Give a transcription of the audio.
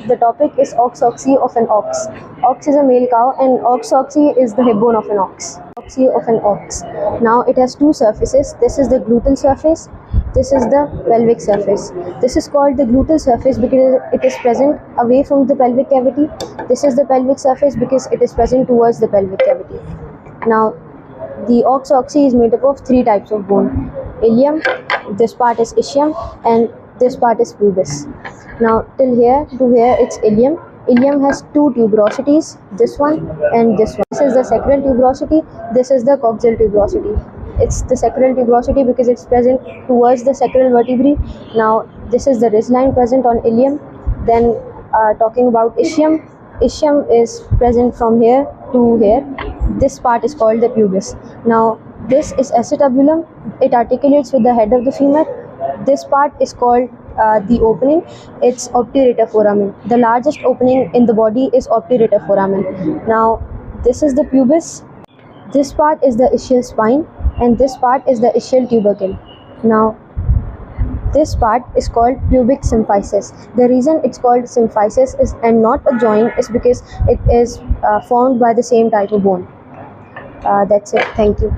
The topic is OsCoxae of an ox. Ox is a male cow and OsCoxae is the hip bone of an ox. Coxae of an ox. Now it has two surfaces. This is the gluteal surface. This is the pelvic surface. This is called the gluteal surface because it is present away from the pelvic cavity. This is the pelvic surface because it is present towards the pelvic cavity. Now the OsCoxae is made up of three types of bone. Ilium, this part is ischium, and this part is pubis. Now till here to here it's ilium. Ilium has two tuberosities, this one and this one. This is the sacral tuberosity, this is the coxal tuberosity. It's the sacral tuberosity because it's present towards the sacral vertebrae. Now this is the ridge line present on ilium. Then talking about ischium, ischium is present from here to here. This part is called the pubis. Now this is acetabulum. It articulates with the head of the femur. This part is called the opening. It's obturator foramen. The largest opening in the body is obturator foramen. Now this is the pubis. This part is the ischial spine and this part is the ischial tubercle. Now this part is called pubic symphysis. The reason it's called symphysis is and not a joint is because it is formed by the same type of bone. That's it. Thank you.